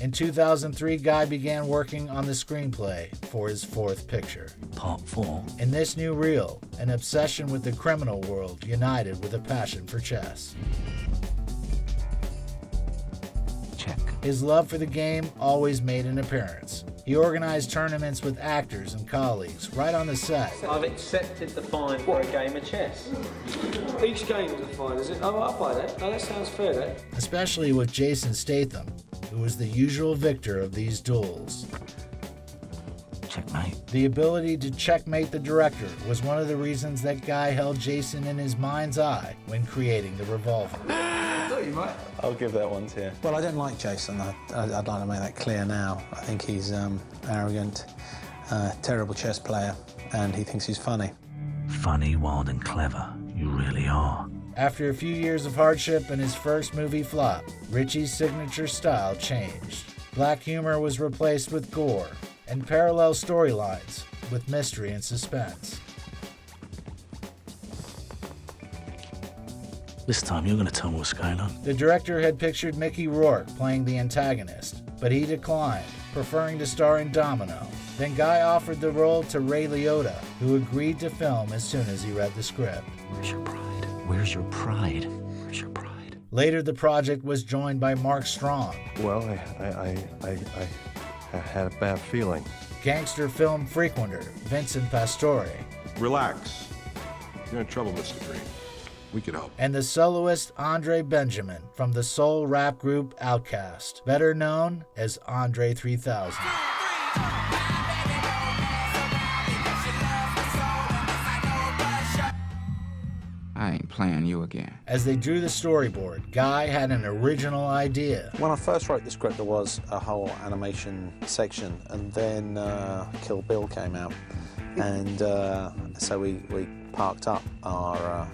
In 2003, Guy began working on the screenplay for his fourth picture. Part 4. In this new reel, an obsession with the criminal world united with a passion for chess. Check. His love for the game always made an appearance. He organized tournaments with actors and colleagues right on the set. I've accepted the fine for a game of chess. Each game is a fine, is it? Oh, I'll buy that. Oh, that sounds fair, that. Especially with Jason Statham, who was the usual victor of these duels. Checkmate. The ability to checkmate the director was one of the reasons that Guy held Jason in his mind's eye when creating the Revolver. You might. I'll give that one to you. Well, I don't like Jason. I'd like to make that clear now. I think he's arrogant, terrible chess player, and he thinks he's funny. Funny, wild and clever. You really are. After a few years of hardship and his first movie flop, Ritchie's signature style changed. Black humor was replaced with gore, and parallel storylines with mystery and suspense. This time you're going to tell me what's going on. The director had pictured Mickey Rourke playing the antagonist, but he declined, preferring to star in Domino. Then Guy offered the role to Ray Liotta, who agreed to film as soon as he read the script. Where's your pride? Where's your pride? Where's your pride? Later, the project was joined by Mark Strong. Well, I had a bad feeling. Gangster film frequenter Vincent Pastore. Relax. You're in trouble, Mr. Green. We can help. And the soloist Andre Benjamin from the soul rap group Outkast, better known as Andre 3000. I ain't playing you again. As they drew the storyboard, Guy had an original idea. When I first wrote the script, there was a whole animation section, and then Kill Bill came out, and so we parked up our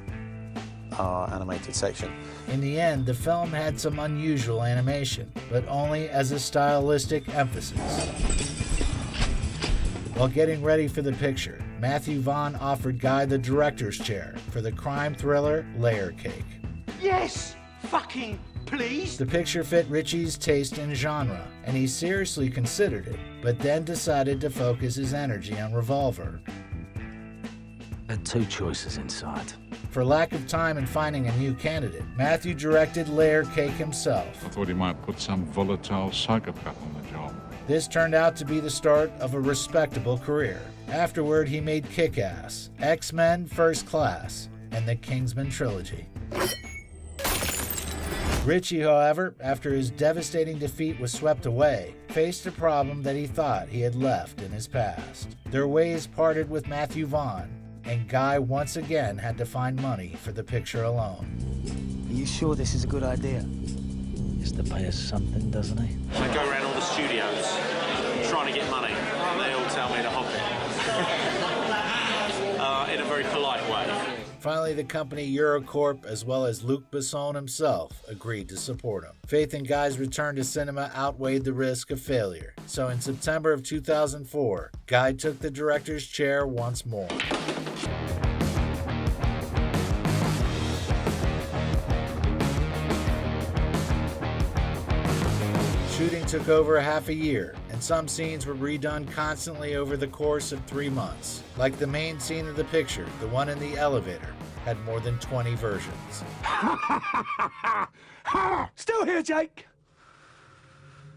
animated section. In the end, the film had some unusual animation, but only as a stylistic emphasis. While getting ready for the picture, Matthew Vaughn offered Guy the director's chair for the crime thriller Layer Cake. Yes! Fucking please! The picture fit Ritchie's taste and genre, and he seriously considered it, but then decided to focus his energy on Revolver. Had 2 choices inside. For lack of time in finding a new candidate, Matthew directed Layer Cake himself. I thought he might put some volatile psychopath on the job. This turned out to be the start of a respectable career. Afterward, he made Kick-Ass, X-Men First Class, and the Kingsman trilogy. Ritchie, however, after his devastating defeat was swept away, faced a problem that he thought he had left in his past. Their ways parted with Matthew Vaughn, and Guy once again had to find money for the picture alone. Are you sure this is a good idea? He has to pay us something, doesn't he? I go around all the studios trying to get money. They all tell me to hop it. In a very polite way. Finally, the company Eurocorp, as well as Luc Besson himself, agreed to support him. Faith in Guy's return to cinema outweighed the risk of failure. So in September of 2004, Guy took the director's chair once more. Shooting took over half a year, and some scenes were redone constantly over the course of 3 months. Like the main scene of the picture, the one in the elevator, had more than 20 versions. Still here, Jake?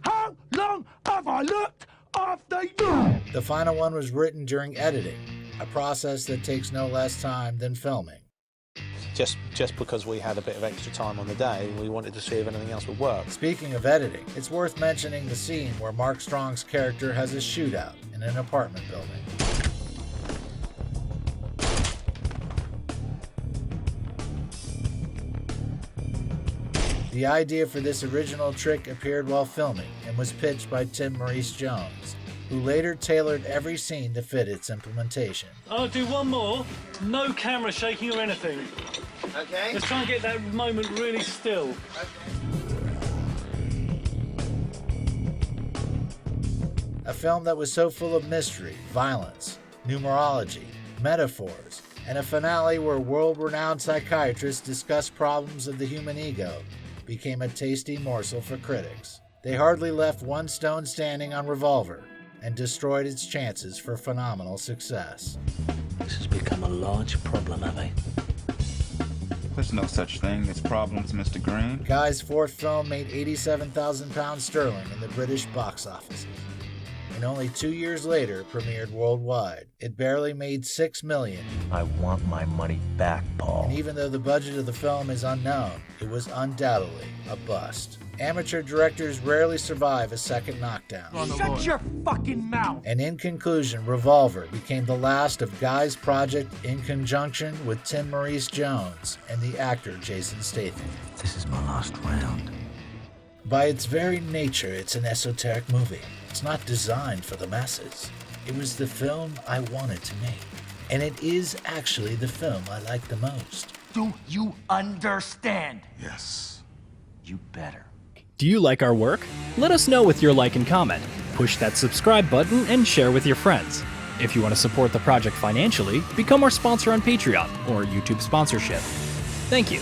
How long have I looked after you? The final one was written during editing, a process that takes no less time than filming. Just because we had a bit of extra time on the day, we wanted to see if anything else would work. Speaking of editing, it's worth mentioning the scene where Mark Strong's character has a shootout in an apartment building. The idea for this original trick appeared while filming and was pitched by Tim Maurice Jones, who later tailored every scene to fit its implementation. I'll do one more. No camera shaking or anything. Okay. Let's try and get that moment really still. A film that was so full of mystery, violence, numerology, metaphors, and a finale where world-renowned psychiatrists discussed problems of the human ego became a tasty morsel for critics. They hardly left one stone standing on Revolver and destroyed its chances for phenomenal success. This has become a large problem, have I? There's no such thing as problems, Mr. Green. Guy's fourth film made £87,000 sterling in the British box office, and only 2 years later premiered worldwide. It barely made $6 million. I want my money back, Paul. And even though the budget of the film is unknown, it was undoubtedly a bust. Amateur directors rarely survive a second knockdown. Shut your fucking mouth! And in conclusion, Revolver became the last of Guy's project in conjunction with Tim Maurice Jones and the actor Jason Statham. This is my last round. By its very nature, it's an esoteric movie. It's not designed for the masses. It was the film I wanted to make. And it is actually the film I like the most. Do you understand? Yes. You better. Do you like our work? Let us know with your like and comment. Push that subscribe button and share with your friends. If you want to support the project financially, become our sponsor on Patreon or YouTube sponsorship. Thank you.